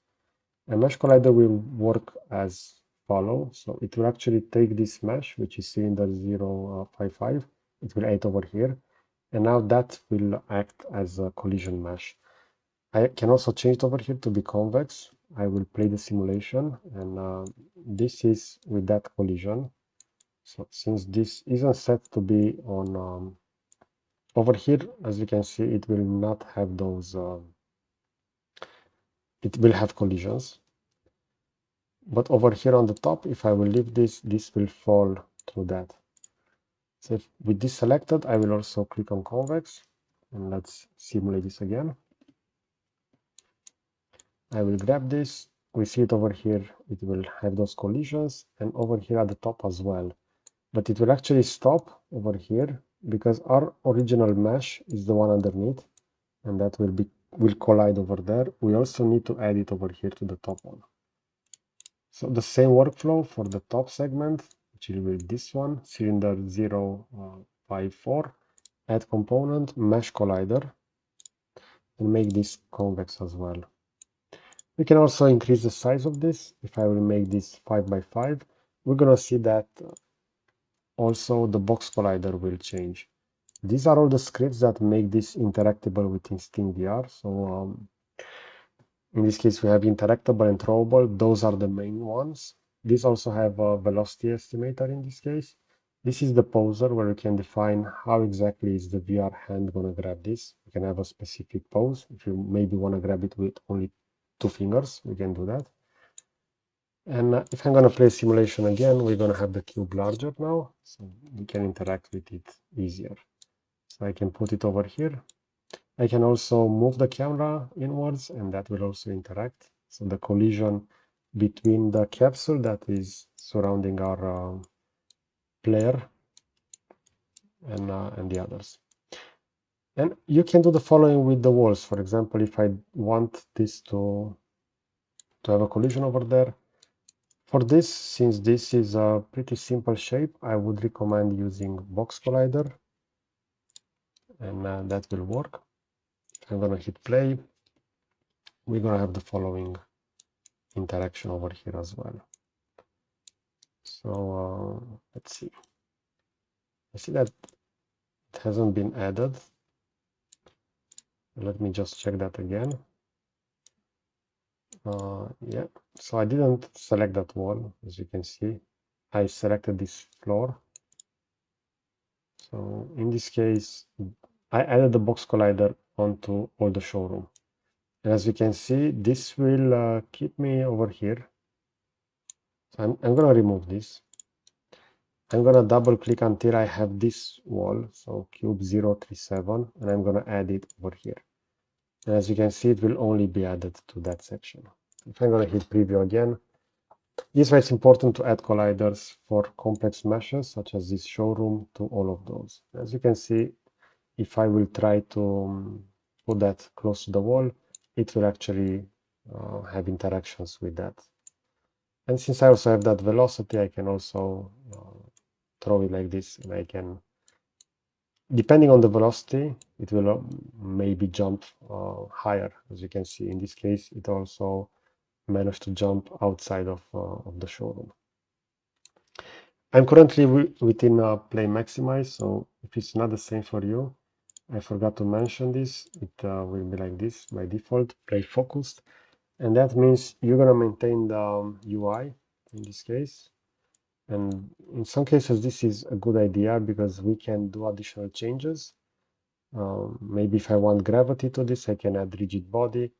A mesh collider will work as follow. So it will actually take this mesh, which is cylinder 055. It will add over here. And now that will act as a collision mesh. I can also change it over here to be convex. I will play the simulation, and this is with that collision. So since this isn't set to be on over here, as you can see, it will not have those, it will have collisions. But over here on the top, if I will leave this, this will fall through that. So if, with this selected, I will also click on convex, and let's simulate this again. I will grab this. We see it over here. It will have those collisions, and over here at the top as well. but it will actually stop over here because our original mesh is the one underneath, and that will collide over there. We also need to add it over here to the top one. So the same workflow for the top segment, which will be this one, cylinder 054, add component, mesh collider, and make this convex as well. We can also increase the size of this. If I will make this 5 by 5, we're gonna see that also the box collider will change. These are all the scripts that make this interactable within steamvr. So in this case, we have interactable and throwable. Those are the main ones. These also have a velocity estimator in this case. This is the poser where you can define how exactly is the VR hand going to grab this. You can have a specific pose. If you maybe want to grab it with only 2 fingers, we can do that. And if I'm going to play simulation again, we're going to have the cube larger now, so we can interact with it easier. So I can put it over here. I can also move the camera inwards, and that will also interact. So the collision between the capsule that is surrounding our player and the others. And you can do the following with the walls. For example, if I want this to have a collision over there, for this, since this is a pretty simple shape, I would recommend using box collider, and that will work. I'm gonna hit play. We're gonna have the following interaction over here as well. So let's see. I see that it hasn't been added. Let me just check that again. Yeah, so I didn't select that wall, as you can see. I selected this floor. So in this case, I added the box collider onto all the showroom. And as you can see, this will keep me over here. So I'm going to remove this. I'm going to double click until I have this wall, so cube 037, and I'm going to add it over here. And as you can see, it will only be added to that section. If I'm going to hit preview again, this is why it's important to add colliders for complex meshes, such as this showroom, to all of those. As you can see, if I will try to put that close to the wall, it will actually have interactions with that. And since I also have that velocity, I can also throw it like this, and I can, depending on the velocity, it will maybe jump higher. As you can see, in this case, it also managed to jump outside of the showroom. I'm currently within play maximize, so if it's not the same for you, I forgot to mention this, it will be like this by default, play focused, and that means you're gonna maintain the UI in this case. And in some cases, this is a good idea because we can do additional changes. Maybe if I want gravity to this, I can add rigid body,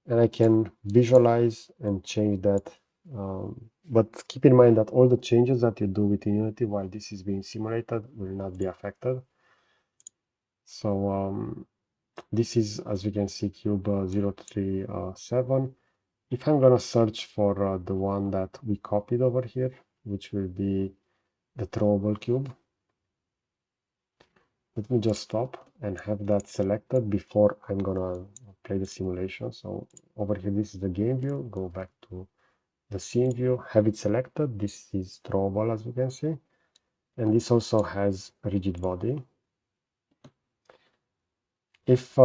and I can visualize and change that. But keep in mind that all the changes that you do within Unity while this is being simulated will not be affected. So this is, as you can see, cube 037. If I'm gonna search for the one that we copied over here, which will be the throwable cube, let me just stop and have that selected before I'm gonna play the simulation. So over here, this is the game view. Go back to the scene view, have it selected. This is throwable, as you can see, and this also has a rigid body. If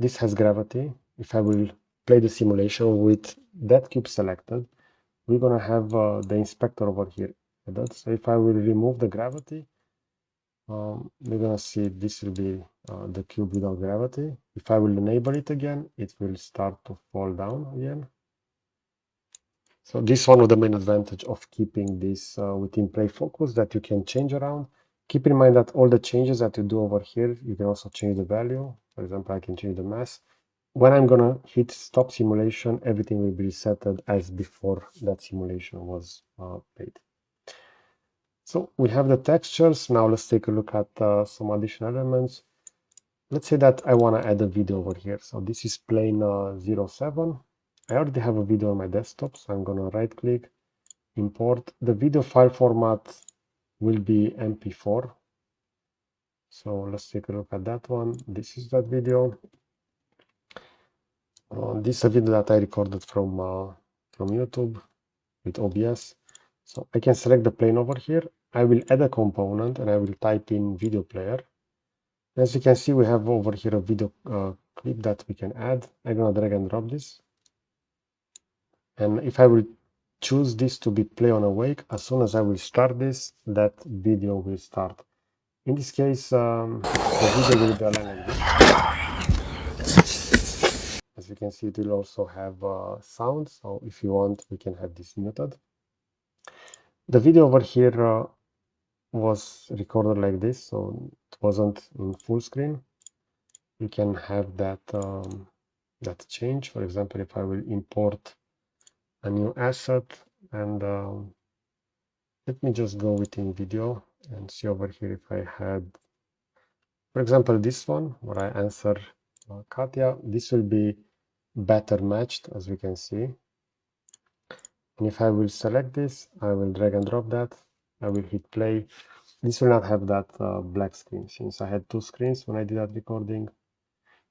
this has gravity, if I will play the simulation with that cube selected, we're gonna have the inspector over here added. So if I will remove the gravity, we're gonna see this will be the cube without gravity. If I will enable it again, it will start to fall down again. So this is one of the main advantage of keeping this within play focus, that you can change around. Keep in mind that all the changes that you do over here, you can also change the value. For example, I can change the mass. When I'm gonna hit stop simulation, everything will be resetted as before that simulation was played. So we have the textures. Now let's take a look at some additional elements. Let's say that I want to add a video over here. So this is plane 07. I already have a video on my desktop, so I'm going to right click, import. The video file format will be MP4. So let's take a look at that one. This is that video. This is a video that I recorded from YouTube with OBS. So I can select the plane over here. I will add a component and I will type in video player. As you can see, we have over here a video clip that we can add. I'm gonna drag and drop this. And if I will choose this to be play on awake, as soon as I will start this, that video will start. In this case, the video will be aligned like this. As you can see, it will also have sound. So if you want, we can have this muted. The video over here was recorded like this, so it wasn't in full screen. You can have that that change. For example, if I will import a new asset and let me just go within video and see over here if I had, for example, this one where I answer Katya. This will be better matched, as we can see. And if I will select this, I will drag and drop that. I will hit play. This will not have that black screen since I had two screens when I did that recording.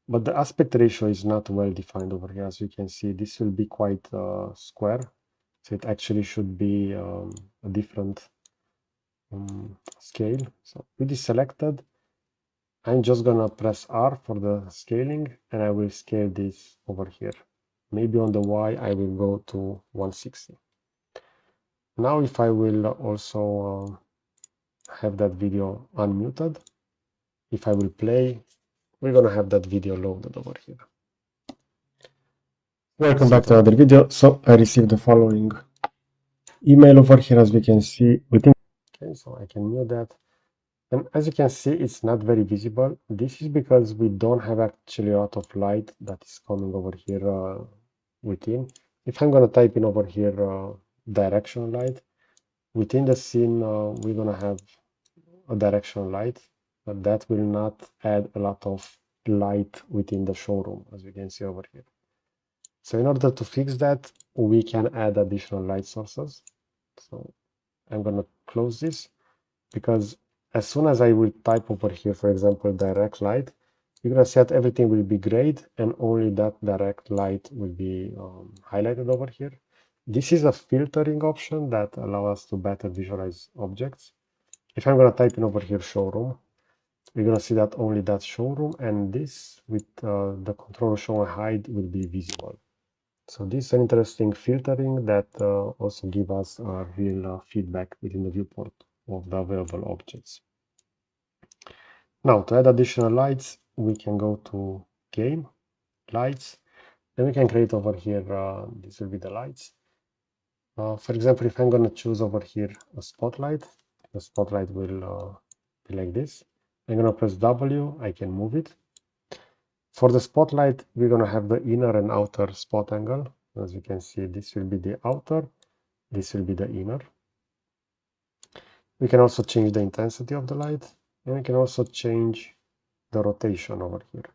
But the aspect ratio is not well defined over here. As you can see, this will be quite square. So it actually should be a different scale. So with this selected, I'm just gonna press R for the scaling and I will scale this over here. Maybe on the Y, I will go to 160. Now, if I will also have that video unmuted, if I will play, we're gonna have that video loaded over here. Welcome back to another video. So I received the following email over here, as we can see within. Okay, so I can mute that. And as you can see, it's not very visible. This is because we don't have actually a lot of light that is coming over here within. If I'm gonna type in over here directional light, within the scene, we're gonna have a directional light, but that will not add a lot of light within the showroom, as you can see over here. So in order to fix that, we can add additional light sources. So I'm gonna close this because as soon as I will type over here, for example, direct light, you're gonna see that everything will be grayed and only that direct light will be highlighted over here. This is a filtering option that allows us to better visualize objects. If I'm gonna type in over here showroom, we're gonna see that only that showroom and this with the control show and hide will be visible. So this is an interesting filtering that also give us real feedback within the viewport of the available objects. Now, to add additional lights, we can go to game, lights, and we can create over here, this will be the lights. For example, if I'm gonna choose over here a spotlight, the spotlight will be like this. I'm gonna press W, I can move it. For the spotlight, we're gonna have the inner and outer spot angle. As you can see, this will be the outer, this will be the inner. We can also change the intensity of the light, and we can also change the rotation over here.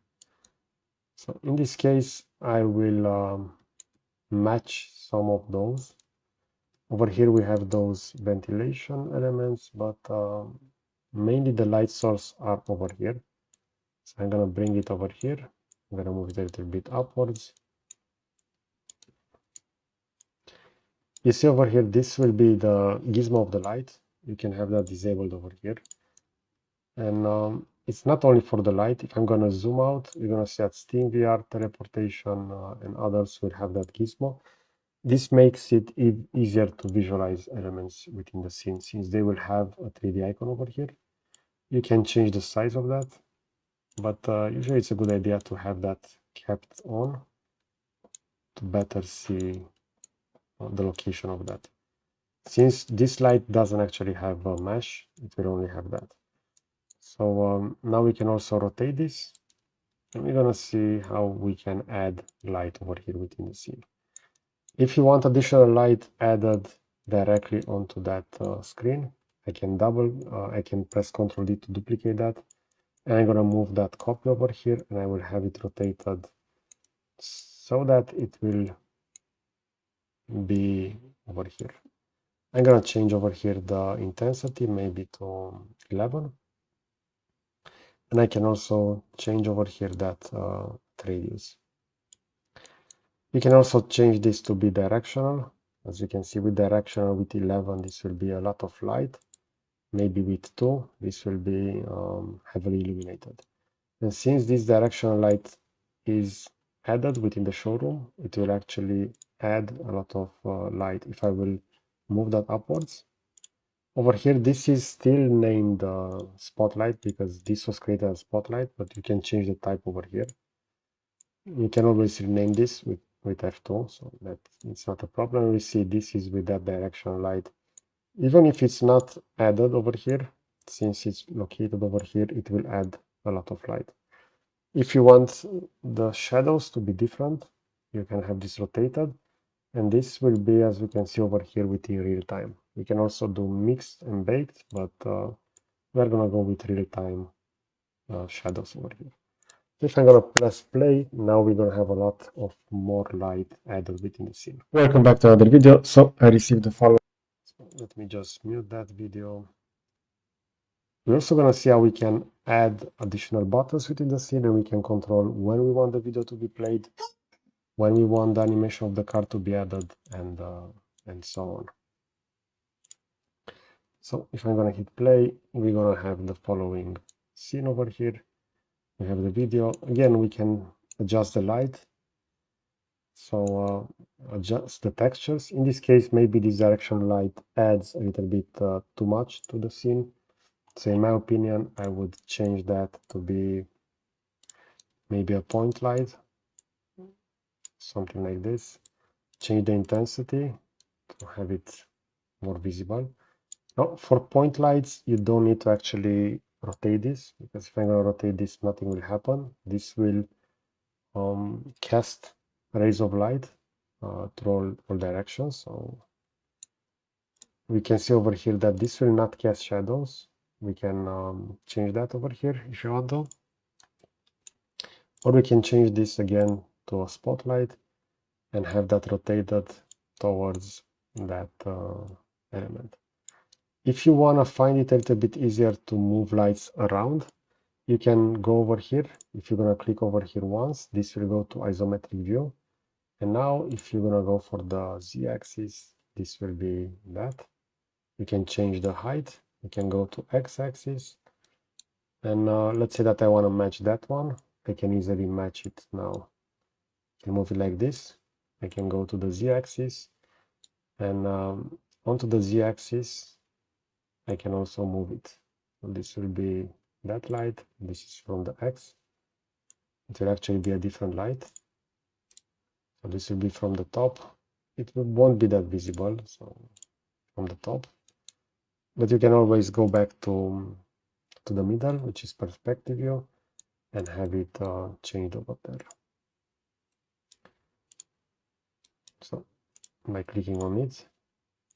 So in this case, I will match some of those. Over here we have those ventilation elements, but mainly the light source are over here. So I'm gonna bring it over here. I'm gonna move it a little bit upwards. You see over here, this will be the gizmo of the light. You can have that disabled over here. And it's not only for the light. If I'm gonna zoom out, you're gonna see that steamvr, teleportation, and others will have that gizmo. This makes it easier to visualize elements within the scene since they will have a 3D icon over here. You can change the size of that, but usually it's a good idea to have that kept on to better see the location of that. Since this light doesn't actually have a mesh, it will only have that. So now we can also rotate this, and we're gonna see how we can add light over here within the scene. If you want additional light added directly onto that screen, I can I can press Ctrl D to duplicate that, and I'm gonna move that copy over here, and I will have it rotated so that it will be over here. I'm gonna change over here the intensity maybe to 11. And I can also change over here that radius. We can also change this to be directional. As you can see, with directional with 11, this will be a lot of light. Maybe with 2, this will be heavily illuminated. And since this directional light is added within the showroom, it will actually add a lot of light. If I will move that upwards, over here, this is still named spotlight because this was created as spotlight, but you can change the type over here. You can always rename this with F2, so that it's not a problem. We see this is with that directional light. Even if it's not added over here, since it's located over here, it will add a lot of light. If you want the shadows to be different, you can have this rotated, and this will be, as we can see over here, within real time. We can also do mixed and baked, but we're gonna go with real time shadows over here. If I'm gonna press play, now we're gonna have a lot of more light added within the scene. Welcome back to another video. So I received the following. So let me just mute that video. We're also gonna see how we can add additional buttons within the scene, and we can control when we want the video to be played, when we want the animation of the car to be added, and so on. So if I'm gonna hit play, we're gonna have the following scene over here. We have the video. Again, we can adjust the light. So adjust the textures. In this case, maybe this direction light adds a little bit too much to the scene. So in my opinion, I would change that to be maybe a point light, something like this. Change the intensity to have it more visible. Now, for point lights, you don't need to actually rotate this, because if I'm going to rotate this, nothing will happen. This will cast rays of light through all directions. So we can see over here that this will not cast shadows. We can change that over here if you want to. Or we can change this again to a spotlight and have that rotated towards that element. If you want to find it a little bit easier to move lights around, you can go over here. If you're going to click over here once, this will go to isometric view. And now if you're going to go for the z-axis, this will be that. You can change the height. You can go to x-axis. And let's say that I want to match that one. I can easily match it now. I can move it like this. I can go to the z-axis. And onto the z-axis, I can also move it. So this will be that light. This is from the X. It will actually be a different light. So this will be from the top. It won't be that visible, so from the top. But you can always go back to the middle, which is perspective view, and have it changed over there. So by clicking on it,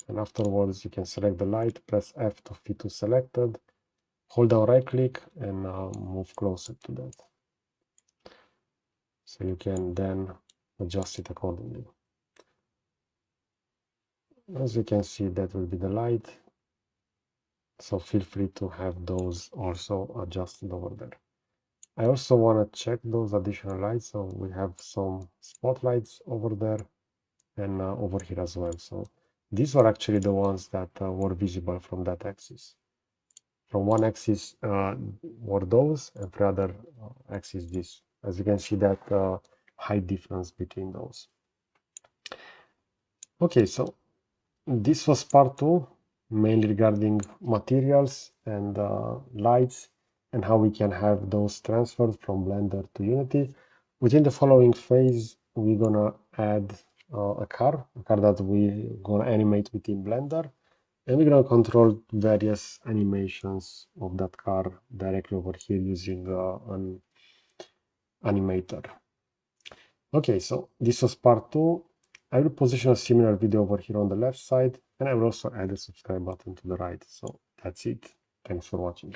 and afterwards you can select the light, press F to fit to selected, hold down right click, and move closer to that. So you can then adjust it accordingly. As you can see, that will be the light. So feel free to have those also adjusted over there. I also want to check those additional lights. So we have some spotlights over there and over here as well. So these are actually the ones that were visible from that axis. From one axis were those, and for other axis this. As you can see, that height difference between those. Okay, so this was part 2, mainly regarding materials and lights and how we can have those transferred from Blender to Unity. Within the following phase, we're gonna add a car that we're gonna animate within Blender, and we're gonna control various animations of that car directly over here using an animator. Okay, so this was part 2. I will position a similar video over here on the left side, and I will also add a subscribe button to the right. So that's it. Thanks for watching.